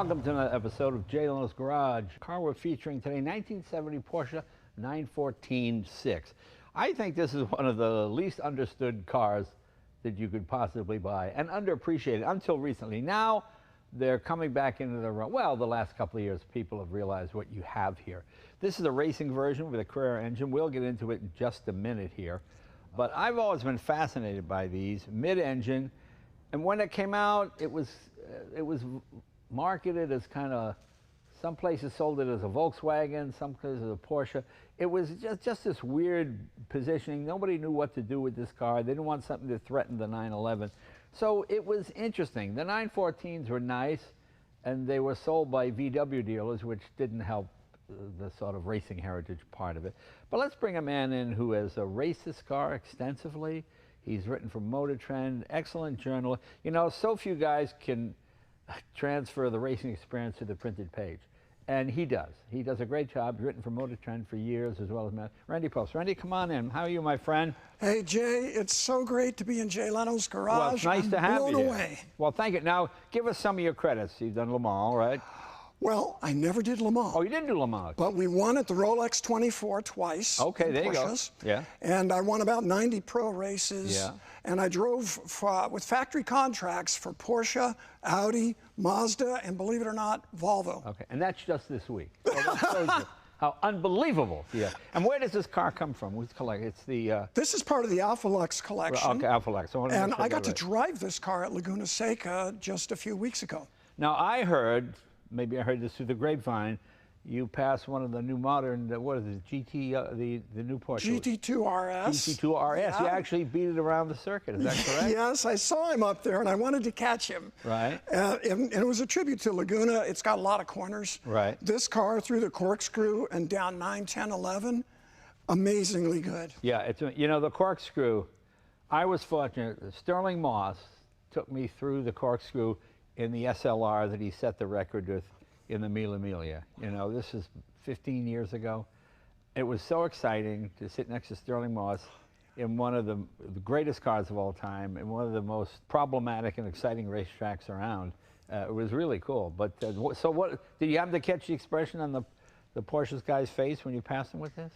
Welcome to another episode of Jay Leno's Garage. Car we're featuring today, 1970 Porsche 914-6. I think this is one of the least understood cars that you could possibly buy, and underappreciated until recently. Now they're coming back into the, well, the last couple of years, people have realized what you have here. This is a racing version with a Carrera engine. We'll get into it in just a minute here. But I've always been fascinated by these, mid-engine. And when it came out, it was marketed as kind of, some places sold it as a Volkswagen, some places as a Porsche. It was just this weird positioning. Nobody knew what to do with this car. They didn't want something to threaten the 911. So it was interesting. The 914s were nice, and they were sold by VW dealers, which didn't help the sort of racing heritage part of it. But let's bring a man in who has raced this car extensively. He's written for Motor Trend, excellent journalist. You know, so few guys can transfer the racing experience to the printed page. And he does. He does a great job. He's written for Motor Trend for years, as well as Randy Pobst. Randy, come on in. How are you, my friend? Hey, Jay. It's so great to be in Jay Leno's Garage. Well, it's nice to have you blown away. Well, thank you. Now, give us some of your credits. You've done Le Mans, right? Well, I never did Le Mans. Oh, you didn't do Le Mans? But we won at the Rolex 24 twice. Okay, there Porsches. you go. Yeah. And I won about 90 pro races. Yeah. And I drove with factory contracts for Porsche, Audi, Mazda, and believe it or not, Volvo. Okay, and that's just this week. So that shows you how unbelievable. Yeah. And where does this car come from? Who's collecting? It's the. This is part of the Alpha Lux collection. Okay, Alpha Lux. And I got to drive this car at Laguna Seca just a few weeks ago. Now I heard, maybe I heard this through the grapevine, you passed one of the new modern, what is it, GT, the new Porsche? GT2 RS. GT2 RS. Yeah. You actually beat it around the circuit, is that correct? Yes, I saw him up there, and I wanted to catch him. Right. And it was a tribute to Laguna. It's got a lot of corners. Right. This car through the corkscrew and down 9, 10, 11, amazingly good. Yeah, it's, you know, the corkscrew, I was fortunate. Sterling Moss took me through the corkscrew in the SLR that he set the record with in the Mille Miglia. You know, this is 15 years ago. It was so exciting to sit next to Sterling Moss in one of the greatest cars of all time, and one of the most problematic and exciting racetracks around. It was really cool. But so what, did you happen to catch the expression on the Porsche's guy's face when you passed him with this?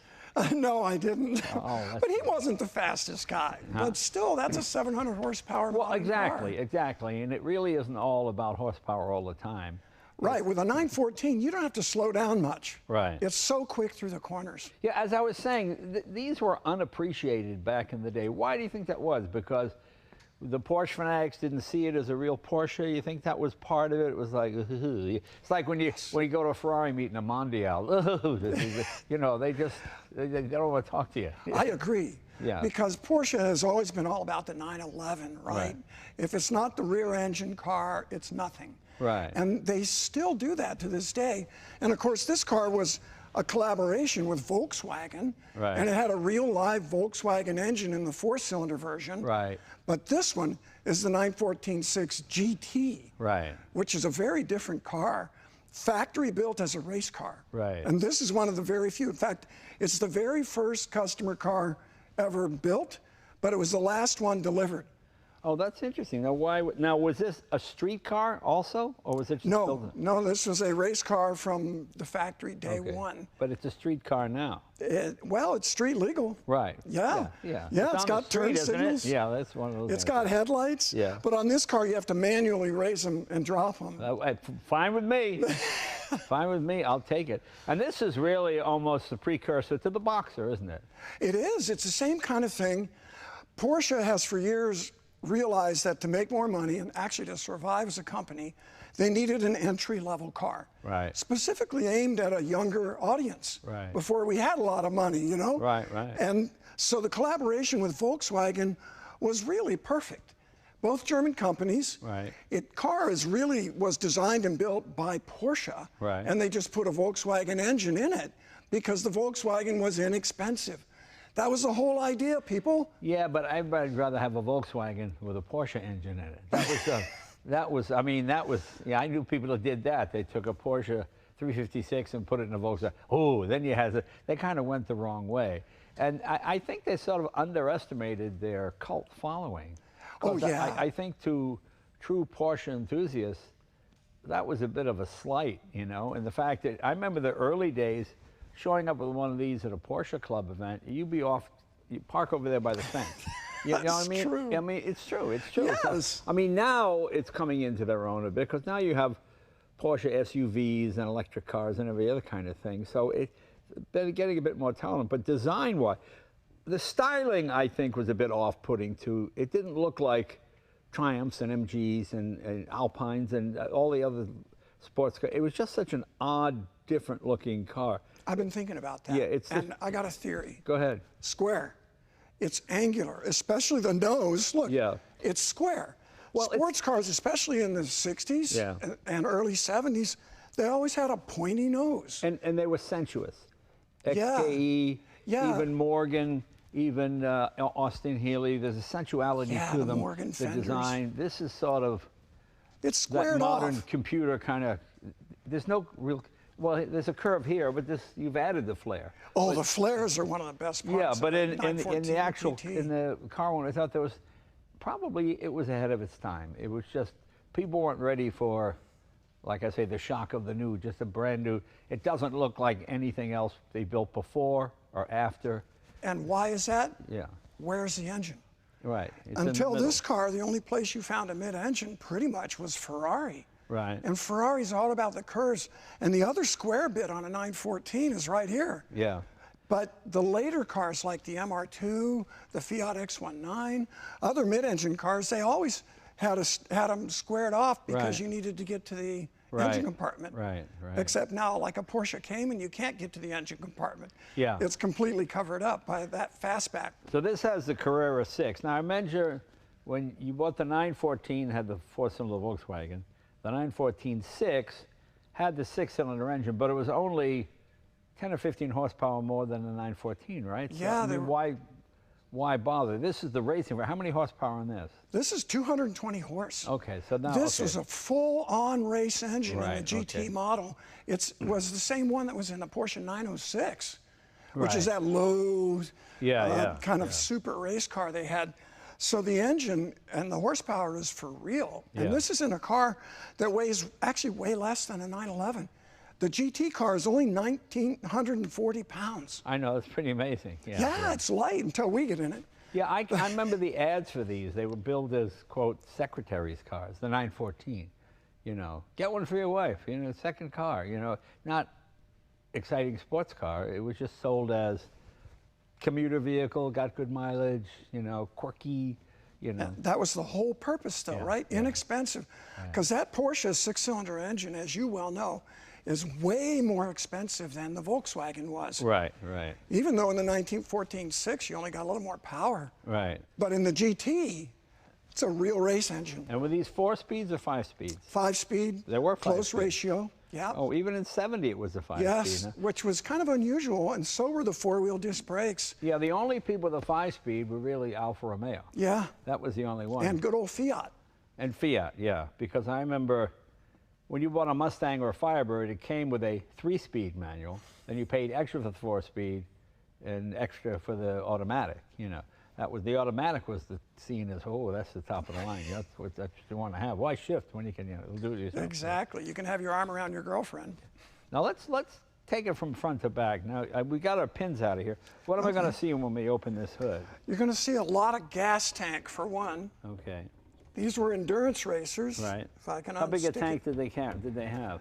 No, I didn't. Oh, but he wasn't the fastest guy. Huh? But still, that's a 700 horsepower Well, exactly, car. Exactly. And it really isn't all about horsepower all the time. Right, with a 914, you don't have to slow down much. Right. It's so quick through the corners. Yeah, as I was saying, these were unappreciated back in the day. Why do you think that was? Because the Porsche fanatics didn't see it as a real Porsche? You think that was part of it? It was like, it's like when you go to a Ferrari meeting, a Mondial, you know, they don't want to talk to you. I agree. Yeah. Because Porsche has always been all about the 911, right? If it's not the rear engine car, it's nothing. Right. And they still do that to this day. And of course, this car was a collaboration with Volkswagen. Right. And it had a real live Volkswagen engine in the 4-cylinder version. Right. But this one is the 914-6 GT. Right. Which is a very different car. Factory built as a race car. Right. And this is one of the very few. In fact, it's the very first customer car ever built, but it was the last one delivered. Oh, that's interesting. Now, now, was this a street car also, or was it just No, this was a race car from the factory day one. But it's a street car now. Well, it's street legal. Right. Yeah. It's got turn signals. Yeah, that's one of those. It's got headlights. Yeah. But on this car, you have to manually raise them and drop them. Fine with me. Fine with me. I'll take it. And this is really almost the precursor to the Boxer, isn't it? It is. It's the same kind of thing. Porsche has for years realized that to make more money and actually to survive as a company, they needed an entry-level car. Right. Specifically aimed at a younger audience. Right. Before we had a lot of money, you know? Right, right. And so the collaboration with Volkswagen was really perfect. Both German companies. Right. Car was designed and built by Porsche. Right. And they just put a Volkswagen engine in it because the Volkswagen was inexpensive. That was the whole idea, people. Yeah, but I'd rather have a Volkswagen with a Porsche engine in it. That was, yeah, I knew people that did that. They took a Porsche 356 and put it in a Volkswagen. Oh, then they kind of went the wrong way. And I think they sort of underestimated their cult following. Oh, yeah. I think to true Porsche enthusiasts, that was a bit of a slight, you know, and the fact that I remember the early days showing up with one of these at a Porsche Club event, you'd be off, you park over there by the fence. You know what I mean? True. I mean, it's true. It's true. Yes. I mean, now it's coming into their own a bit because now you have Porsche SUVs and electric cars and every other kind of thing. So they're getting a bit more tolerant. But design-wise, the styling, I think, was a bit off-putting, too. It didn't look like Triumphs and MGs and Alpines and all the other sports cars. It was just such an odd, different-looking car. I've been thinking about that. Yeah, and I got a theory. Go ahead. Square. It's angular, especially the nose. Look, Yeah. it's square. Well, Sports cars, especially in the 60s Yeah. and early 70s, they always had a pointy nose. And they were sensuous. Yeah. XKE, Yeah. even Morgan, even Austin Healey. There's a sensuality Yeah, to the them. Morgan the fenders. design. This is sort of It's that squared modern off. computer kind of. There's no real. Well, there's a curve here, but you've added the flare. Oh, the flares are one of the best parts. Yeah, of but the in the 914 actual GT. in the car one, I thought there was probably it was ahead of its time. It was just people weren't ready for, like I say, the shock of the new. Just a brand new. It doesn't look like anything else they built before or after. And why is that? Yeah, Where's the engine? right. It's in the Until middle. this car, the only place you found a mid-engine pretty much was Ferrari. Right. And Ferrari's all about the curves. And the other square bit on a 914 is right here. Yeah. But the later cars like the MR2, the Fiat X19, other mid-engine cars, they always had them squared off because Right. you needed to get to the Right. engine compartment. Right. Right. Except now, like a Porsche Cayman, you can't get to the engine compartment. Yeah. It's completely covered up by that fastback. So this has the Carrera 6. Now I measure when you bought the 914 had the four-cylinder Volkswagen. The 914-6 had the six-cylinder engine, but it was only 10 or 15 horsepower more than the 914, right? So, Yeah, I they mean, were- why bother? This is the racing. How many horsepower on this? This is 220 horse. Okay, so now This okay. was a full-on race engine in Right, the GT okay. model. It was the same one that was in the Porsche 906, which is Right. that low, Yeah, kind of super race car they had. So the engine and the horsepower is for real. Yeah. And this is in a car that weighs actually way less than a 911. The GT car is only 1,940 pounds. I know, it's pretty amazing. Yeah, Yeah, it's light until we get in it. Yeah, I remember the ads for these. They were billed as, quote, secretary's cars, the 914. You know, get one for your wife, you know, second car, you know, not exciting sports car. It was just sold as commuter vehicle, got good mileage, you know, quirky, you know. That was the whole purpose, though, Yeah, right? yeah. Inexpensive. Because that Porsche six-cylinder engine, as you well know, is way more expensive than the Volkswagen was. Right, right, Even though in the 1914-6, you only got a little more power. right. But in the GT, it's a real race engine. And were these 4 speeds or 5 speeds? 5-speed, There were 5 close speeds. ratio. Yeah. Oh, even in 70 it was a 5 Yes, speed. Huh? which was kind of unusual, and so were the four-wheel disc brakes. Yeah, the only people with a 5 speed were really Alfa Romeo. Yeah, That was the only one. and good old Fiat. And Fiat, yeah, because I remember when you bought a Mustang or a Firebird, it came with a 3-speed manual, then you paid extra for the 4-speed and extra for the automatic, you know. That was, the automatic was the seen as, oh, that's the top of the line. That's what you want to have. Why shift when you can, you know, do it yourself? Exactly. You can have your arm around your girlfriend. Now let's take it from front to back. Now we got our pins out of here. What am I going to see when we open this hood? You're going to see a lot of gas tank, for one. Okay, These were endurance racers. right. If I can How big a unstick tank it. did they have?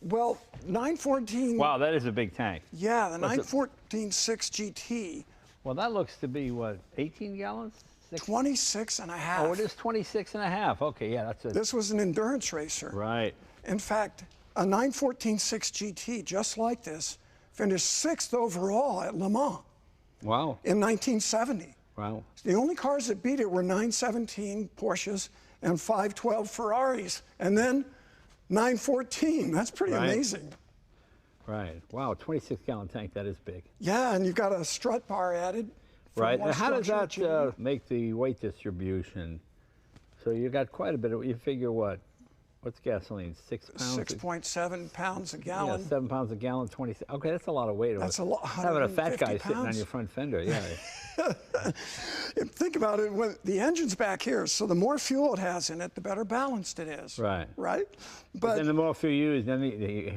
Well, 914. Wow, that is a big tank. Yeah, the What's it- 914-6 GT, Well, that looks to be, what, 18 gallons? 26 and a half. Oh, it is 26 and a half. Okay, yeah, that's it. This was an endurance racer. Right. In fact, a 914-6 GT, just like this, finished 6th overall at Le Mans Wow. in 1970. Wow. The only cars that beat it were 917 Porsches and 512 Ferraris, and then 914. That's pretty Right. amazing. Right. Wow, 26-gallon tank, that is big. Yeah, and you've got a strut bar added. for Right. more Now, how does structural that agility. make the weight distribution? So you got quite a bit of, you figure what? What's gasoline? 6 pounds? 6.7 pounds a gallon. Yeah, 7 pounds a gallon, 20. Okay, that's a lot of weight. That's a lot. Having a fat guy 150 sitting on pounds. your front fender, yeah. Think about it, when the engine's back here, so the more fuel it has in it, the better balanced it is. Right. Right? But then the more fuel you use, then the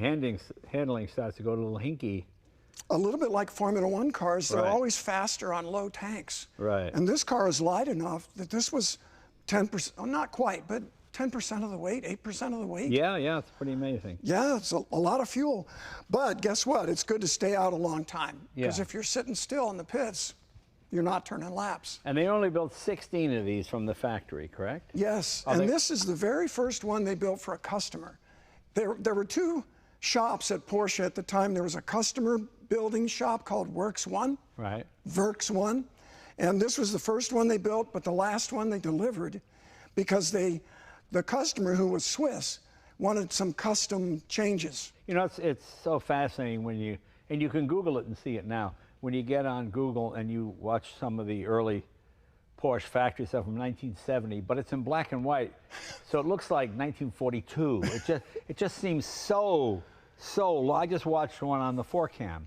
handling starts to go a little hinky. A little bit like Formula One cars, they're Right. always faster on low tanks. Right. And this car is light enough that this was 10%, oh, not quite, but 10% of the weight, 8% of the weight. Yeah, yeah, it's pretty amazing. Yeah, it's a lot of fuel. But guess what? It's good to stay out a long time. Because Yeah. if you're sitting still in the pits, you're not turning laps. And they only built 16 of these from the factory, correct? Yes, Are and they- this is the very first one they built for a customer. There were two shops at Porsche at the time. There was a customer building shop called Works One, Right. Works One, and this was the first one they built, but the last one they delivered because the customer, who was Swiss, wanted some custom changes. You know, it's so fascinating when and you can Google it and see it now. When you get on Google and you watch some of the early Porsche factory stuff from 1970, but it's in black and white, so it looks like 1942. It just seems so I just watched one on the 4Cam,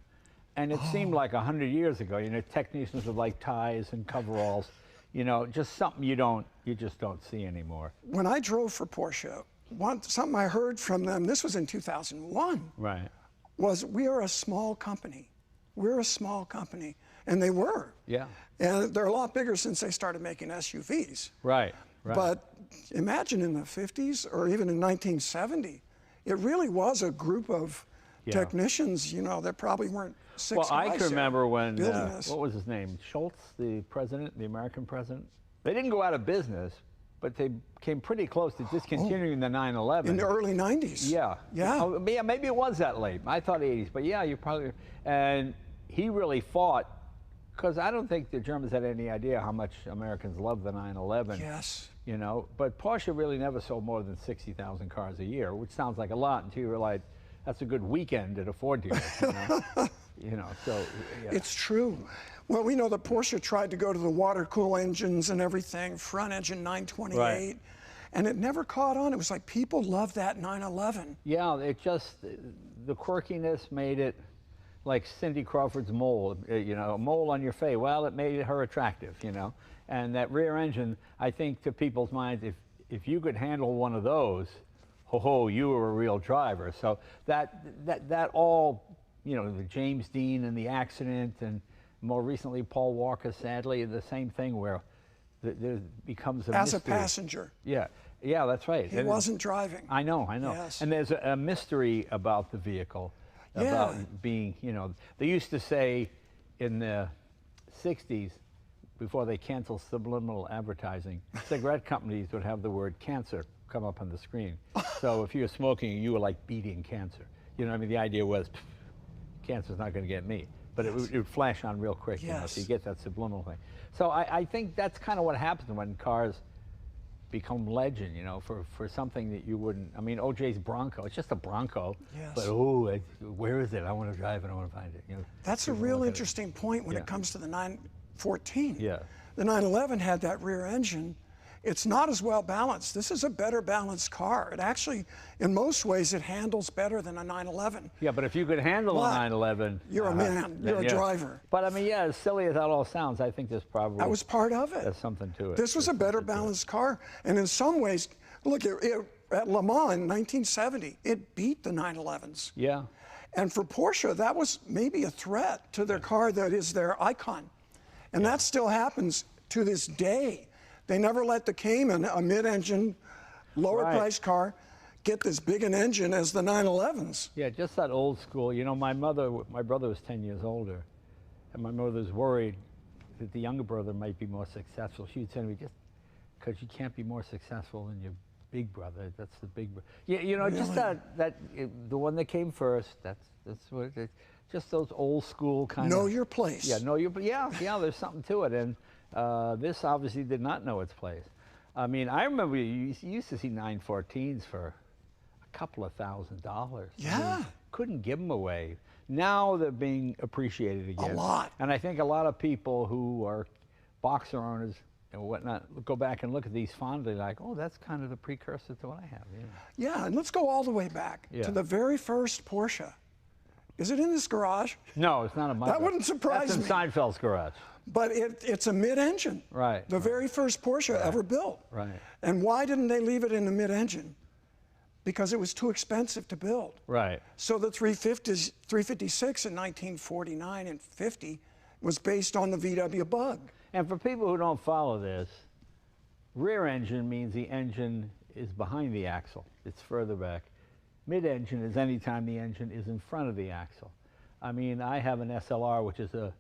and it seemed like 100 years ago. You know, technicians with like ties and coveralls, you know, just something you just don't see anymore. When I drove for Porsche, something I heard from them, this was in 2001, Right. was we are a small company. We're a small company. And they were. Yeah. And they're a lot bigger since they started making SUVs. Right. Right. But imagine in the 50s or even in 1970, it really was a group of technicians, you know, that probably weren't six Well, I guys can remember there when, building this. what was his name? Schultz, the president, the American president? They didn't go out of business, but they came pretty close to discontinuing the 911. In the early 90s. Yeah. Yeah. Oh, yeah, maybe it was that late. I thought 80s, but yeah, you probably, and he really fought, because I don't think the Germans had any idea how much Americans loved the 911. Yes. You know, but Porsche really never sold more than 60,000 cars a year, which sounds like a lot until you realize that's a good weekend at a Ford dealer. You know? You know, so yeah. It's true. Well, we know that Porsche tried to go to the water-cooled engines and everything, front engine 928, Right. and it never caught on. It was like people loved that 911. Yeah, it just, the quirkiness made it like Cindy Crawford's mole, you know, a mole on your face. Well, it made her attractive, you know. And that rear engine, I think to people's minds, if you could handle one of those, ho, you were a real driver. So that all, you know, the James Dean and the accident, and more recently Paul Walker, sadly, the same thing where there becomes a As mystery. a passenger. Yeah, yeah, that's right. He wasn't driving. I know. Yes. And there's a mystery about the vehicle, about being, you know, they used to say in the 60s, before they canceled subliminal advertising, cigarette companies would have the word cancer come up on the screen. So if you were smoking, you were like beating cancer. You know what I mean? The idea was, cancer's not going to get me. But it would flash on real quick, you know, so you get that subliminal thing. So I think that's kind of what happens when cars become legend, you know, for something that you wouldn't. I mean, OJ's Bronco, it's just a Bronco. Yes. But, where is it? I want to drive it, I want to find it. You know, That's a people real look at it. interesting point when it comes to the 914. Yeah. The 911 had that rear engine. It's not as well balanced. This is a better balanced car. It actually, in most ways, it handles better than a 911. Yeah, but if you could handle a But 911, you're a man. then You're a driver. But I mean, yeah, as silly as that all sounds, I think there's probably That was part of it. there's something to it. This was a better balanced car. And in some ways, look, at Le Mans in 1970, it beat the 911s. Yeah. And for Porsche, that was maybe a threat to their car that is their icon. And that still happens to this day. They never let the Cayman, a mid-engine, lower-priced car, get this big an engine as the 911s. Yeah, just that old school. You know, my brother was 10 years older, and my mother was worried that the younger brother might be more successful. She would say to me, just because you can't be more successful than your big brother. That's the big brother. Yeah, you know, Really? just the one that came first. That's what it is. Just those old school kind of. Know your place. Yeah, yeah. There's something to it, and this obviously did not know its place. I mean, I remember you used to see 914s for a couple of $1,000s. Yeah. I mean, couldn't give them away. Now they're being appreciated again. A lot. And I think a lot of people who are boxer owners and whatnot, go back and look at these fondly, like, oh, that's kind of the precursor to what I have. You know? Yeah, and let's go all the way back to the very first Porsche. Is it in this garage? No, it's not in my That garage. wouldn't surprise That's in me. Seinfeld's garage. But it's a mid-engine. Right. The very first Porsche ever built. Right. And why didn't they leave it in the mid-engine? Because it was too expensive to build. Right. So the 356 in 1949 and 50 was based on the VW Bug. And for people who don't follow this, rear engine means the engine is behind the axle. It's further back. Mid-engine is any time the engine is in front of the axle. I mean, I have an SLR, which is a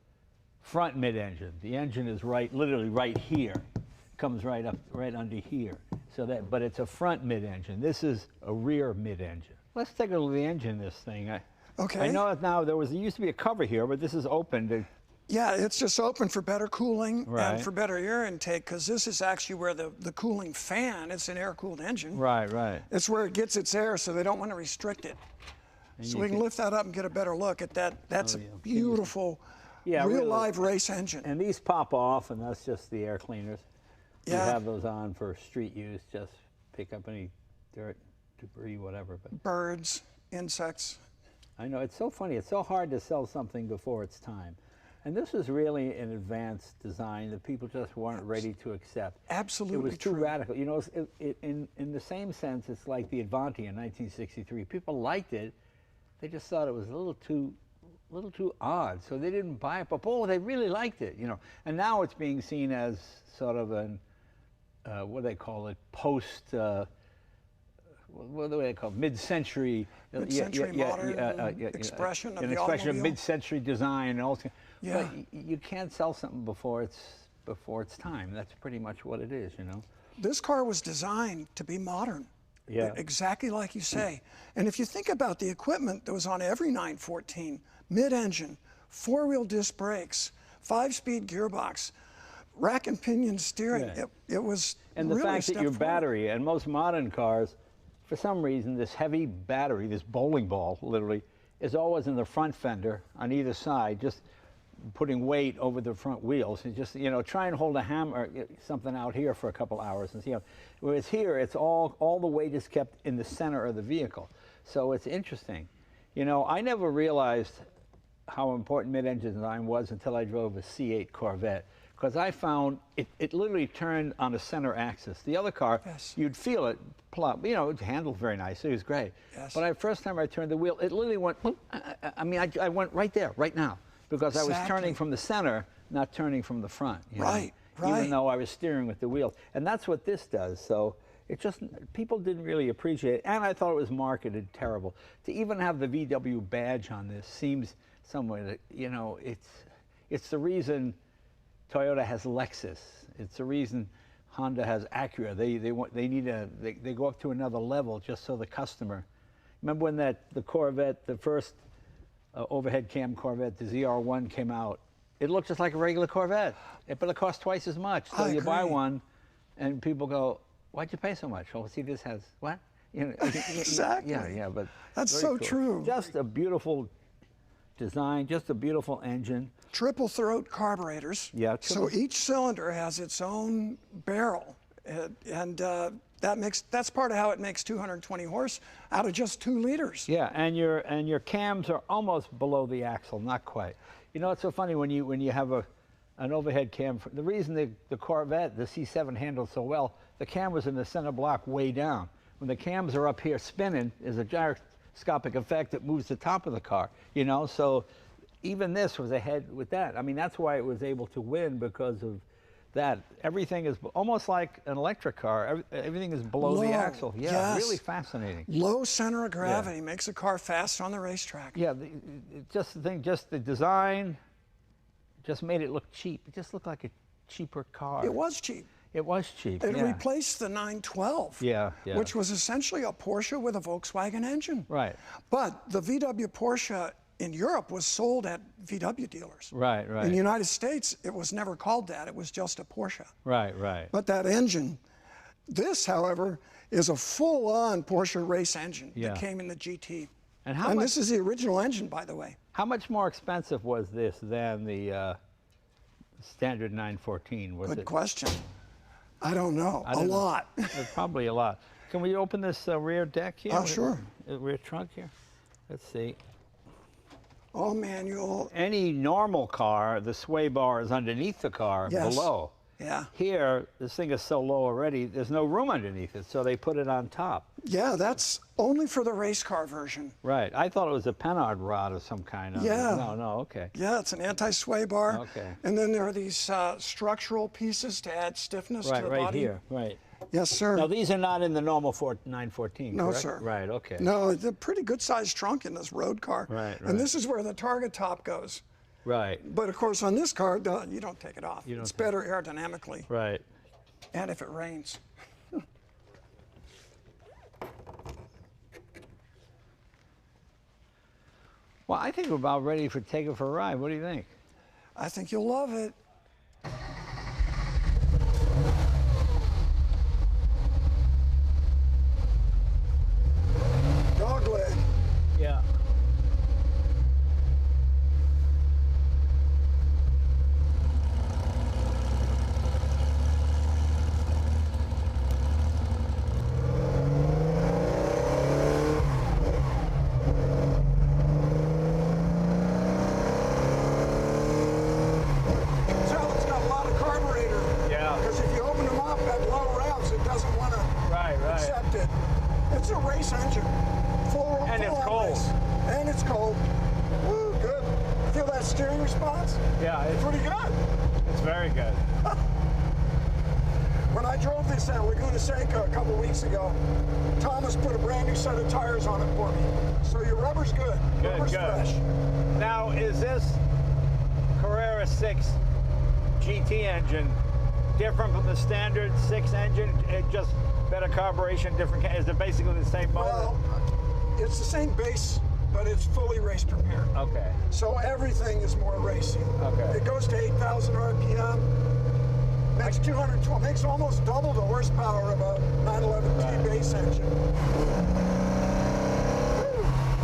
front mid-engine. The engine is literally right here. Comes right up, right under here. So that, but it's a front mid-engine. This is a rear mid-engine. Let's take a look at the engine in this thing. Okay. I know it now. There used to be a cover here, but this is open to. Yeah, it's just open for better cooling Right. and for better air intake, because this is actually where the cooling fan, it's an air-cooled engine. Right, right. It's where it gets its air, so they don't want to restrict it. So we can lift that up and get a better look at that. That's a beautiful, real really. live race engine. And these pop off, and that's just the air cleaners. Yeah. You have those on for street use, just pick up any dirt, debris, whatever. But Birds, insects. I know, it's so funny. It's so hard to sell something before it's time. And this is really an advanced design that people just weren't ready to accept. Absolutely It was too true. radical. You know, in the same sense, it's like the Avanti in 1963. People liked it. They just thought it was a little too odd, so they didn't buy it. But boy, they really liked it, you know. And now it's being seen as sort of an what do they call it? Post. What do they call it? Mid-century. Mid-century modern expression of an the expression of automobile. mid-century design and all. Yeah. But you can't sell something before it's time. That's pretty much what it is, you know. This car was designed to be modern. Yeah. Exactly like you say. And if you think about the equipment that was on every 914, mid-engine, four-wheel disc brakes, 5-speed gearbox, rack and pinion steering, Yeah. it was And the really a fact that step your forward. battery, and most modern cars, for some reason, this heavy battery, this bowling ball, literally, is always in the front fender on either side, just putting weight over the front wheels. And just, you know, try and hold a hammer, something out here for a couple hours and see how. Whereas here, it's all the weight is kept in the center of the vehicle. So it's interesting. You know, I never realized how important mid-engine design was until I drove a C8 Corvette. Because I found it literally turned on a center axis. The other car, Yes. you'd feel it plump. You know, it handled very nice. It was great. Yes. But the first time I turned the wheel, it literally went, I mean, I went right there, right now. Because I was Exactly. turning from the center, not turning from the front. You know, Right, right. Even though I was steering with the wheels. And that's what this does. So it just, people didn't really appreciate it. And I thought it was marketed terrible. To even have the VW badge on this seems somewhere that, you know, it's the reason Toyota has Lexus. It's the reason Honda has Acura. They go up to another level just so the customer. Remember when the Corvette, the first overhead cam Corvette, the ZR1 came out? It looked just like a regular Corvette, but it cost twice as much. So I you buy agree. one, and people go, "Why'd you pay so much?" Oh, see, this has what? You know, Exactly. Yeah, but That's very so cool. true. Just a beautiful design, just a beautiful engine. Triple throat carburetors. Yeah, So each cylinder has its own barrel, and that's part of how it makes 220 horse out of just 2 liters. Yeah, and your cams are almost below the axle, not quite. You know, it's so funny when you have an overhead cam. The reason the Corvette, the C7 handled so well, the cam was in the center block way down. When the cams are up here spinning, there's a gyroscopic effect that moves the top of the car. You know, so even this was ahead with that. I mean, that's why it was able to win, because of that. Everything is almost like an electric car. Everything is below Low, the axle. Yeah, yes. really fascinating. Low center of gravity makes a car fast on the racetrack. Yeah, just the design just made it look cheap. It just looked like a cheaper car. It was cheap. It was cheap. It yeah. replaced the 912, Yeah. which was essentially a Porsche with a Volkswagen engine. Right. But the VW Porsche in Europe was sold at VW dealers. Right. In the United States, it was never called that. It was just a Porsche. Right. But that engine, this, however, is a full-on Porsche race engine Yeah. that came in the GT. And how And much? this is the original engine, by the way. How much more expensive was this than the standard 914? Was Good it? question. I don't know. I don't know. Lot. There's probably a lot. Can we open this rear deck here? Oh, sure. Rear trunk here. Let's see. All manual. Any normal car, the sway bar is underneath the car, Yes. below. Yeah. Here, this thing is so low already, there's no room underneath it, so they put it on top. Yeah, that's only for the race car version. Right. I thought it was a Pennard rod of some kind. Yeah. No, okay. Yeah, it's an anti-sway bar. Okay. And then there are these structural pieces to add stiffness to the Right body. here, right. Yes, sir. Now, these are not in the normal 914, No, correct? sir. Right, okay. No, it's a pretty good-sized trunk in this road car. Right, And this is where the target top goes. Right, But of course, on this car, you don't take it off. You don't It's take better aerodynamically. right. And if it rains. Well, I think we're about ready for take it for a ride. What do you think? I think you'll love it. Dog leg. Yeah. So it's got a lot of carburetor. Yeah. Because if you open them up at low revs, it doesn't want to Right, right. accept it. It's a race engine. Full And it's full-on cold. race. And it's cold. Woo, good. Feel that steering response? Yeah, Pretty good. it's very good. When I drove this at Laguna Seca a couple weeks ago, Thomas put a brand new set of tires on it for me. So your rubber's good. Good, Rubber's good. fresh. Now, is this Carrera 6 GT engine different from the standard 6 engine? It just better carburation, different? Is it basically the same motor? Well, it's the same base, but it's fully race prepared. Okay. So everything is more racy. Okay. It goes to 8,000 RPM. Makes 212. Makes almost double the horsepower of a 911T Right. base engine.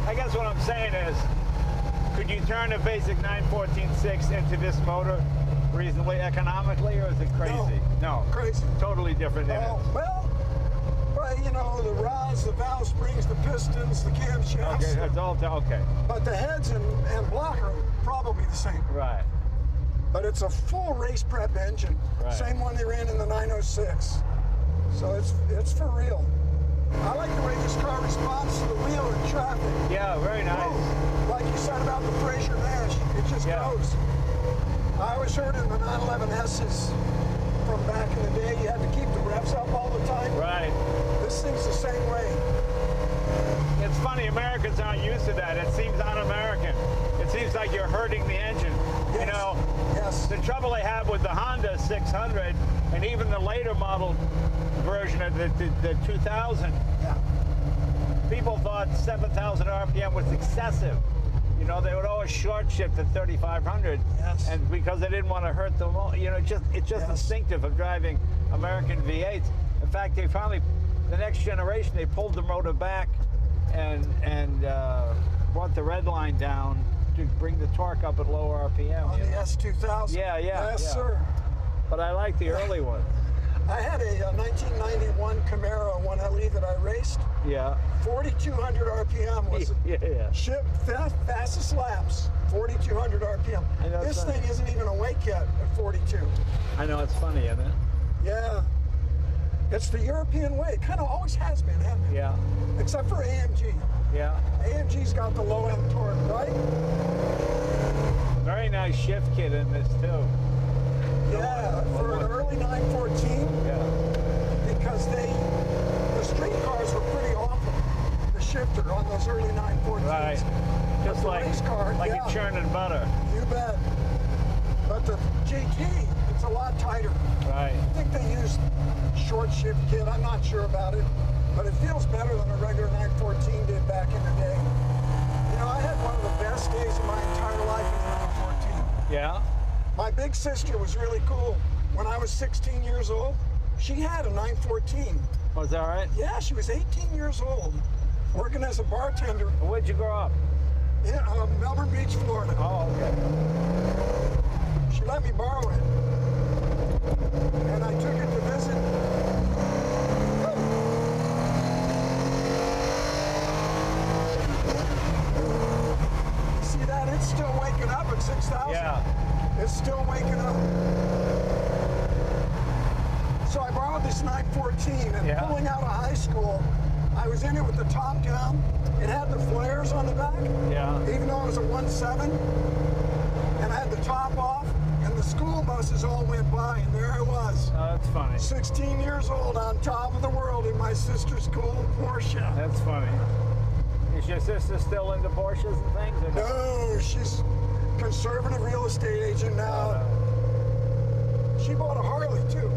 I guess what I'm saying is, could you turn a basic 914.6 into this motor reasonably economically, or is it crazy? No. Crazy. Totally different than Oh, well, you know, the rods, the valve springs, the pistons, the camshafts. Okay, that's all. Okay. But the heads and block are probably the same. Right. But it's a full race prep engine. Right. Same one they ran in the 906. So it's for real. I like the way this car responds to the wheel in traffic. Yeah, very nice. Whoa. Like you said about the Fraser Nash, it just Yeah. goes. I always heard in the 911S's from back in the day, you had to keep the revs up all the time. Right. This thing's the same way. It's funny, Americans aren't used to that. It seems un-American. It seems like you're hurting the engine. You Yes. know, Yes. the trouble they have with the Honda 600 and even the later model version of the 2000, Yeah. people thought 7,000 RPM was excessive. You know, they would always short shift at 3,500, Yes. and because they didn't want to hurt the, you know, it's just Yes. instinctive of driving American V8s. In fact, they finally, the next generation, they pulled the motor back and brought the red line down to bring the torque up at lower RPM. On you the know? S2000. Yeah, yeah, Yes, yeah. sir. But I like the early ones. I had a 1991 Camaro 1LE that I raced. Yeah. 4,200 RPM was Yeah. shipped fastest laps. 4,200 RPM. I know, This it's thing isn't even awake yet at 42. I know, it's funny, isn't it? Yeah. It's the European way. It kind of always has been, hasn't it? Yeah. Except for AMG. Yeah. AMG's got the low end torque, right? Very nice shift kit in this too. Yeah, for an early 914, Yeah. because the street cars were pretty awful. The shifter on those early 914s. Right. Just the like race car, like yeah. a churning butter. You bet. But the GT, it's a lot tighter. Right. I think they used short shift kit. I'm not sure about it, but it feels better than a regular 914 did back in the day. You know, I had one of the best days of my entire life in the 914. Yeah. My big sister was really cool. When I was 16 years old, she had a 914. Was that right? Yeah, she was 18 years old, working as a bartender Where'd you grow up? in Melbourne Beach, Florida. Oh, okay. She let me borrow it. And I took it to visit 6000. Yeah. It's still waking up. So I borrowed this 914 and pulling out of high school, I was in it with the top down. It had the flares on the back, even though it was a 1.7. And I had the top off, and the school buses all went by, and there I was. Oh, that's funny. 16 years old on top of the world in my sister's cool Porsche. That's funny. Is your sister still into Porsches and things? Or no, she's conservative real estate agent now. She bought a Harley, too.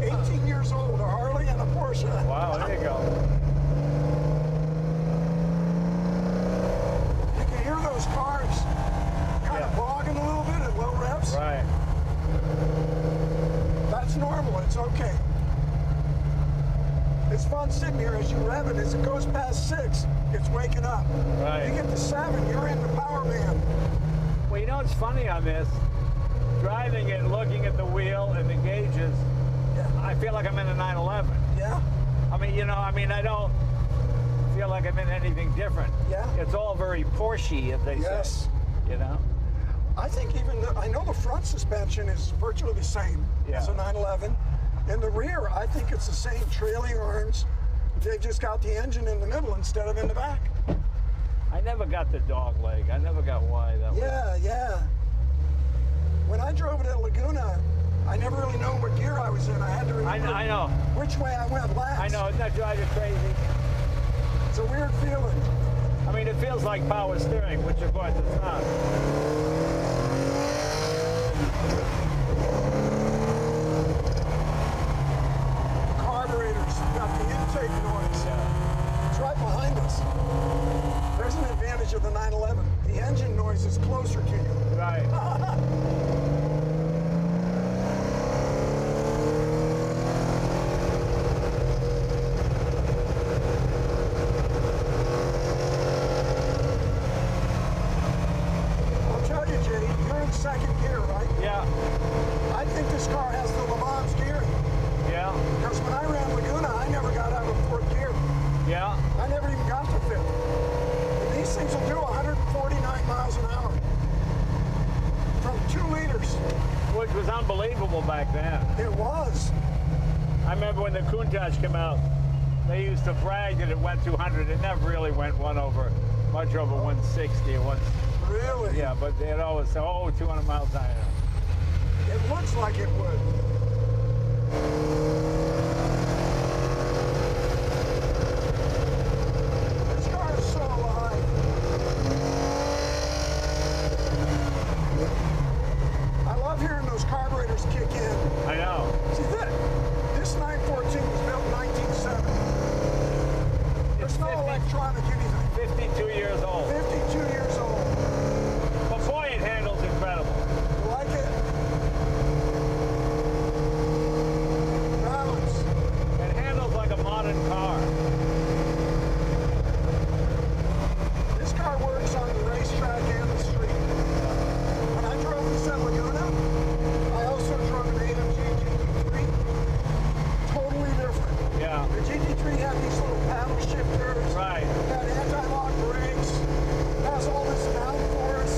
18 years old, a Harley and a Porsche. Wow, there you go. You can hear those cars kind of bogging a little bit at low revs. Right. That's normal. It's okay. It's fun sitting here as you rev it. As it goes past 6, it's waking up. Right. You get to 7, you're in the power band. Well, you know what's funny on this? Driving it, looking at the wheel and the gauges, I feel like I'm in a 911. Yeah. I mean, you know, I don't feel like I'm in anything different. Yeah. It's all very Porsche, as they say. You know? I think even, I know the front suspension is virtually the same as a 911. In the rear, I think it's the same trailing arms. They've just got the engine in the middle instead of in the back. I never got the dog leg. I never got why that was. Yeah. When I drove it at Laguna, I never really know what gear I was in. I had to remember I know. which way I went last. I know, isn't that drive you crazy? It's a weird feeling. I mean, it feels like power steering, which of course it's not. The carburetors got the intake noise. It's right behind us. There's an advantage of the 911. The engine noise is closer to you. Right. Second gear, right? Yeah. I think this car has the LENO'S gear. Yeah. Because when I ran Laguna, I never got out of fourth gear. Yeah. I never even got to fifth. And these things will do 149 miles an hour from 2 liters. Which was unbelievable back then. It was. I remember when the Countach came out, they used to brag that it went 200. It never really went much over 160 or 160. Really? Yeah, but they'd always say, oh, 200 miles an hour. It looks like it would. This car is so alive. I love hearing those carburetors kick in. I know. See, this 914 was built in 1970. There's no electronic anything. 52 years old. 52 years old. But boy, it handles incredible. You like it? Balance. It handles like a modern car. This car works on the racetrack and the street. When I drove this at Laguna, I also drove an AMG GT3. Totally different. Yeah. The GT3 had these little paddle shifters. Right. Had anti-lock brakes. Has all this downforce.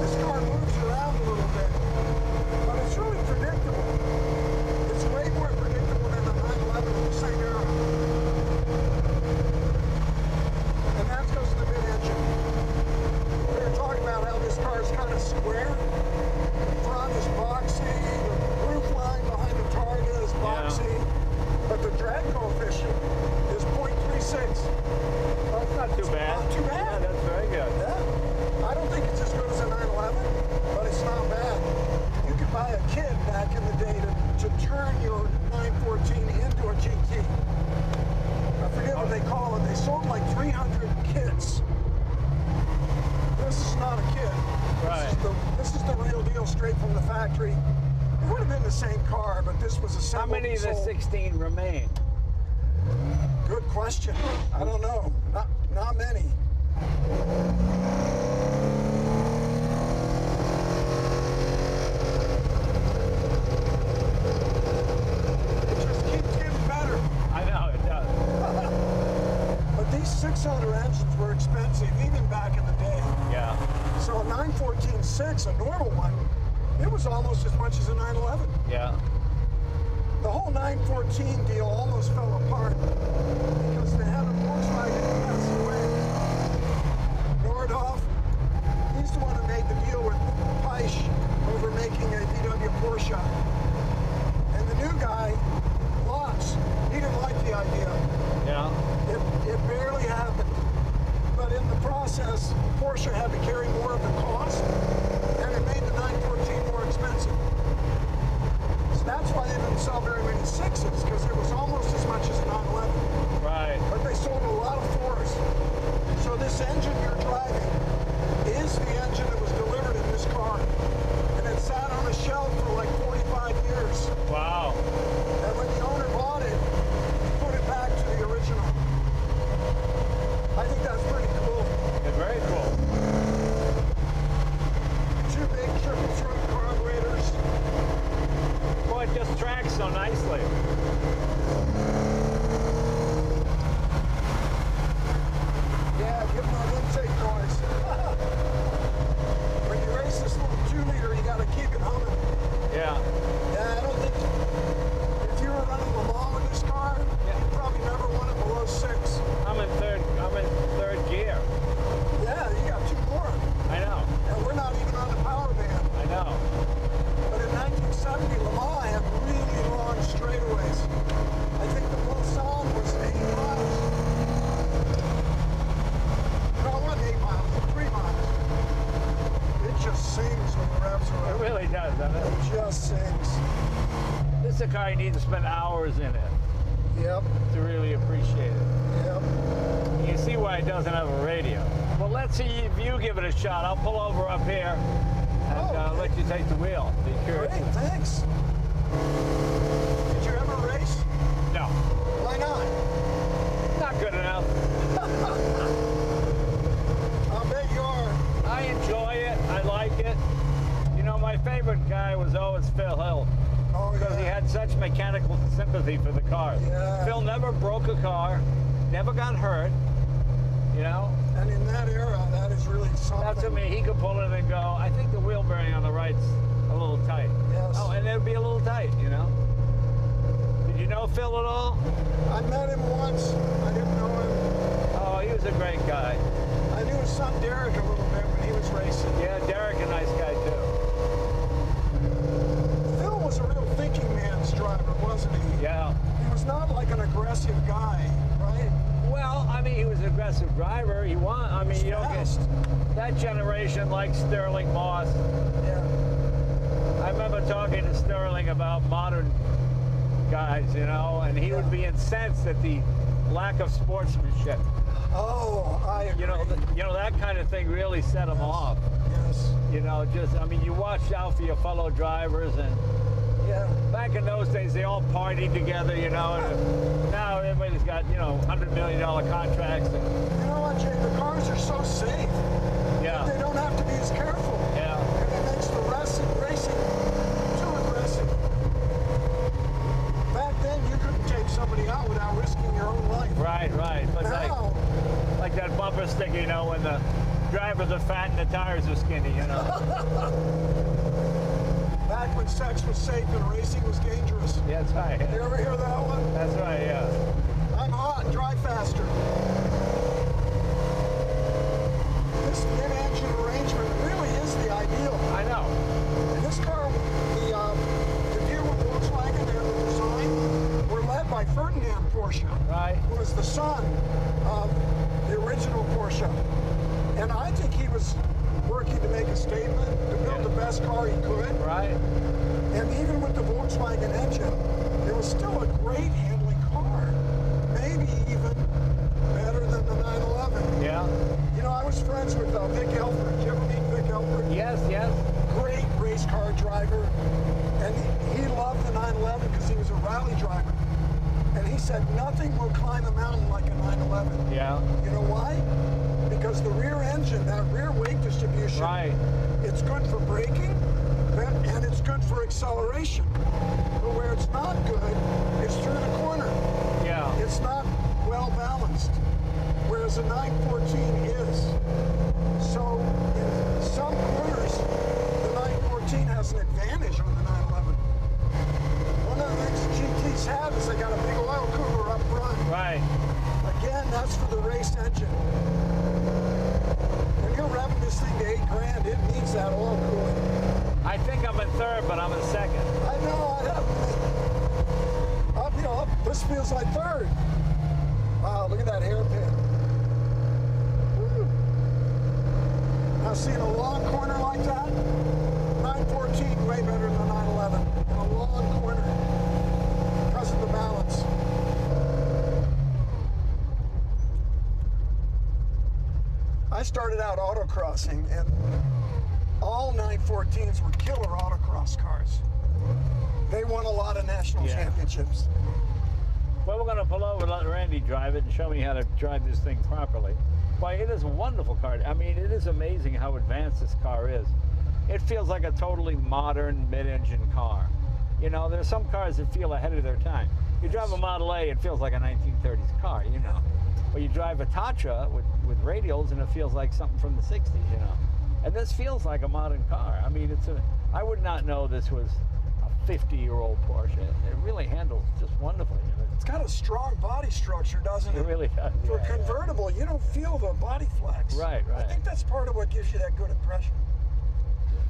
This car moves around a little bit, but it's really predictable. It's way more predictable than the 911 of the same era. And that's because of the mid-engine. We were talking about how this car is kind of square. The front is boxy, the roof line behind the Targa is boxy, but the drag coefficient is 0.36. Well, it's not too bad. Not too bad. Yeah, that's very good. Yeah. I don't think it's as good as a 911, but it's not bad. You could buy a kit back in the day to turn your 914 into a GT. I forget what they call it. They sold like 300 kits. This is not a kit. Right. This is the real deal straight from the factory. It would have been the same car, but this was a How many of the 16 remain? Good question. I don't know. Not many. It just keeps getting better. I know, it does. But these 6-cylinder engines were expensive, even back in the day. Yeah. So a 914.6, a normal one, it was almost as much as a 911. Yeah. The whole 914 deal almost fell apart because they had a Volkswagen pass away. Nordhoff, he's the one who made the deal with Peisch over making a VW Porsche. And the new guy, Lutz, he didn't like the idea. Yeah. It barely happened. But in the process, Porsche had to carry more of the cost, and it made the 914 more expensive. So that's why they didn't sell very many 6s, because it was almost as much as a 911. Right. But they sold a lot of 4s. So this engine you're driving is the engine that was delivered in this car. And it sat on a shelf for like 45 years. Wow. And when the owner bought it, he put it back to the original. I think that's pretty cool. Yeah, very cool. 2 big triple throat carburetors. Boy, it just tracks so nicely. Yeah, give them an intake noise. When you race this little 2-liter, you got to keep it humming. Yeah. Yeah, I don't think if you were running Le Mans with this car, you'd probably never want it below 6. I'm in third gear. Yeah, you got 2 more. I know. And we're not even on the power band. I know. But in 1970, Le Mans had really long straightaways. I think the Mulsanne was 8 miles. No, it wasn't 8 miles, 3 miles. It just sings when the revs are It up. really does, doesn't it? It just sings. This is a car you need to spend hours in it Yep, to really appreciate it. yep. You see why it doesn't have a radio. Well, let's see if you give it a shot. I'll pull over up here and Oh, okay. let you take the wheel. Be curious. Great, thanks. Did you ever race? No, Why not? not good enough. I'll bet you are. I enjoy it. I like it. You know, my favorite guy was always Phil Hill Oh, because he yeah. had such mechanical sympathy for the cars. Yeah. Phil never broke a car, never got hurt, you know? And in that era, that is really something. That's what I mean. He could pull it and go, I think the wheel bearing on the right's a little tight. Yes. Oh, and it would be a little tight, you know? Did you know Phil at all? I met him once. I didn't know him. Oh, he was a great guy. I knew his son Derek a little bit when he was racing. Yeah, Derek, a nice guy too. Phil was a real thinking man's driver, wasn't he? Yeah. He was not like an aggressive guy, right? Well, I mean, he was an aggressive driver. He won. I mean, you don't get Fast. that generation like Sterling Moss. Yeah. I remember talking to Sterling about modern guys, you know, and he would be incensed at the lack of sportsmanship. Oh, I agree. You know that kind of thing really set him off. Yes. You know, just I mean, you watch out for your fellow drivers, and Yeah. back in those days they all partied together, you know. And now everybody's got $100 million contracts. And, You know what, Jay? The cars are so safe. They yeah, don't have to be as careful. yeah, And it makes the racing too aggressive. Back then, you couldn't take somebody out without risking your own life. right. But Now, like that bumper sticker, you know, when the drivers are fat and the tires are skinny, you know. back when sex was safe and racing was dangerous. Yeah, that's right. You ever hear that one? That's right. Yeah. I'm hot, drive faster. This mid-engine arrangement really is the ideal. I know. And this car, the deal with Volkswagen and the design were led by Ferdinand Porsche, Right. who was the son of the original Porsche. And I think he was working to make a statement, to build the best car he could. Right. And even with the Volkswagen engine, it was still a great handling car. Maybe even better than the 911. Yeah. You know, I was friends with Vic Elford. Did you ever meet Vic Elford? Yes. Great race car driver. And he loved the 911 because he was a rally driver. And he said nothing will climb a mountain like a 911. Yeah. You know why? Because the rear engine, that rear weight distribution, Right. it's good for braking and it's good for acceleration. But where it's not good, it's through the corner. Yeah. It's not well balanced, whereas a 914 is. So in some they got a big oil cooler up front. Right. Again, that's for the race engine. When you're revving this thing to 8 grand, it needs that oil cooling. I think I'm in third, but I'm in second. I know, you know, this feels like third. Wow, look at that hairpin. Woo. Now seeing a long corner like that, 914 way better than 911. In a long corner, because of the balance. I started out autocrossing, and all 914s were killer autocross cars. They won a lot of national championships. Well, we're going to pull over and let Randy drive it and show me how to drive this thing properly. Boy, it is a wonderful car. I mean, it is amazing how advanced this car is. It feels like a totally modern mid-engine car. You know, there's some cars that feel ahead of their time. You drive a Model A, it feels like a 1930s car, you know. Or you drive a Tatra with radials and it feels like something from the 60s, you know. And this feels like a modern car. I mean, I would not know this was a 50-year-old Porsche. It really handles just wonderfully. It's got a strong body structure, doesn't it? It really does. For a convertible, you don't feel the body flex. Right. I think that's part of what gives you that good impression.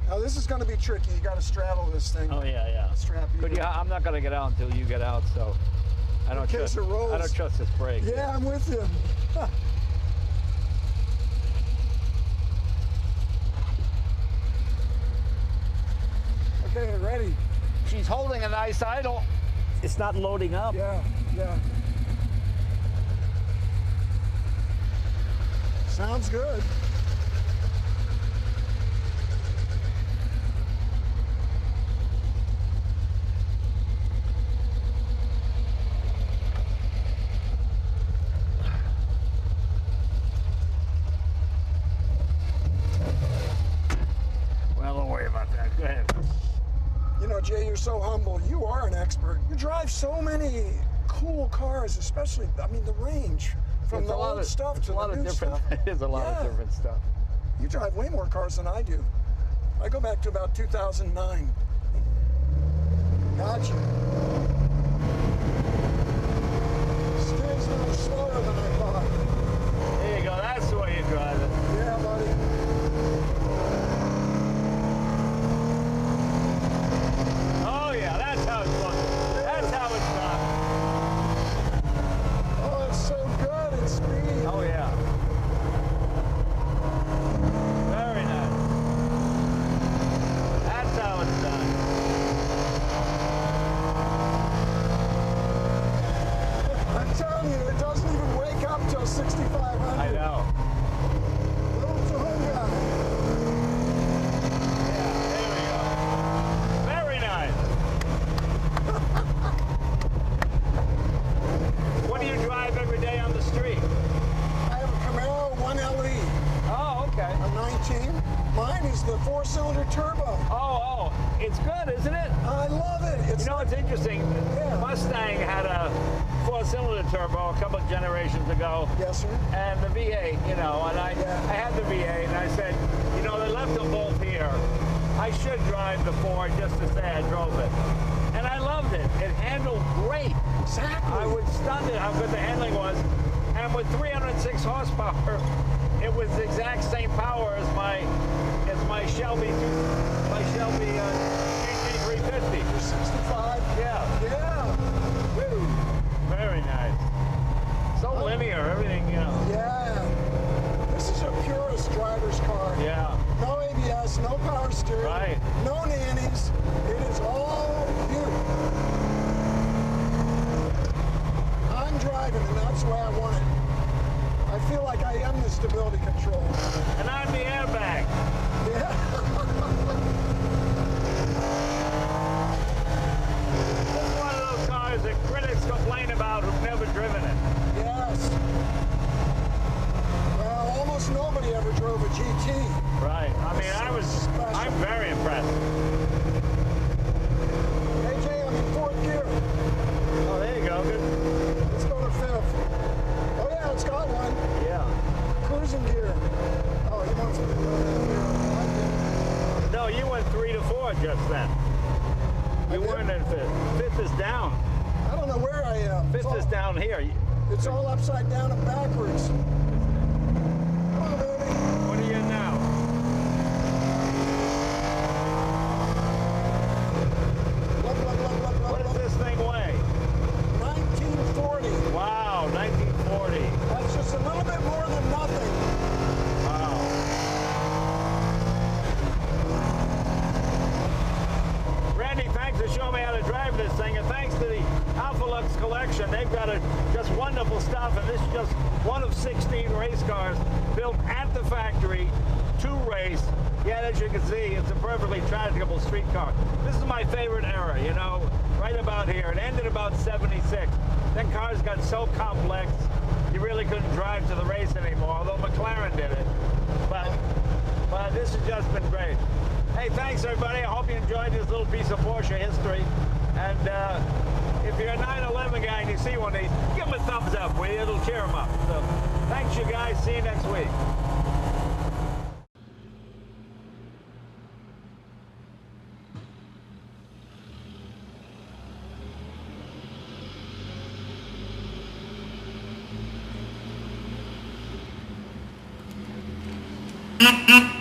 Now this is going to be tricky. You got to straddle this thing. Oh yeah. Strap you. I'm not going to get out until you get out, so I don't trust this brake. Yeah, I'm with you. Okay, ready. She's holding a nice idle. It's not loading up. Yeah. Sounds good. Well, don't worry about that. Go ahead. You know, Jay, you're so humble. You are an expert. You drive so many cool cars, especially, I mean, the range from the old stuff to the new stuff. There's a lot of different stuff. You drive way more cars than I do. I go back to about 2009. Gotcha. Steers a little slower than I thought. There you go. That's the way you drive it. Yeah, buddy. Oh yeah, that's how it's done. That's how it's done. Oh, it's so good in speed. Oh yeah. Very nice. That's how it's done. I'm telling you, it doesn't even wake up till 6,500. I know. Little Tahunga. Yeah, there we go. Very nice. What do you drive every day on the street? I have a Camaro 1LE. Oh, okay. A 19. Mine is the 4-cylinder turbo. Oh, it's good, isn't it? I love it. It's You know, it's interesting. Yeah. Mustang had a 4-cylinder turbo a couple of generations ago. Yes, sir. And the V8, you know, and I had the V8, and I said, you know, they left them both here. I should drive the Ford just to say I drove it. And I loved it. It handled great. Exactly. I was stunned at how good the handling was. And with 306 horsepower, it was the exact same power as my Shelby GT350. You're 65. Yeah. Yeah. Woo. Very nice. So linear, everything, you know. Yeah. This is a purist driver's car. Yeah. No ABS, no power steering. Right. No nannies. It is all you. I'm driving, and that's the way I want it. I feel like I am the stability control. And I'm the airbag. Yeah. This is one of those cars that critics complain about who've never driven it. Yes. Well, almost nobody ever drove a GT. Right. I mean, I'm very impressed. Hey, Jay, I'm in 4th gear. Oh, there you go. Good. Let's go to 5th. Oh, yeah, it's got one. Yeah. Cruising gear. Oh, he wants me to go that gear. No, you went 3 to 4 just then. You weren't in 5th. 5th is down. I don't know where I fits us down here. It's all upside down and backwards. Come on, baby. What are you in now? Look. What does this thing weigh? 1940. Wow, 1940. That's just a little bit more than nothing. Wow. Randy, thanks for showing me how to drive this thing, and thanks to the Alpha Lux collection. They've got just wonderful stuff, and this is just one of 16 race cars built at the factory to race. Yet, as you can see, it's a perfectly tractable street car. This is my favorite era, you know, right about here. It ended about 76. Then cars got so complex, you really couldn't drive to the race anymore, although McLaren did it. But this has just been great. Hey, thanks, everybody. I hope you enjoyed this little piece of Porsche history. And if you're a 911 guy and you see one of these, give them a thumbs up, will you? It'll cheer them up. So, thanks, you guys. See you next week. Mm-hmm.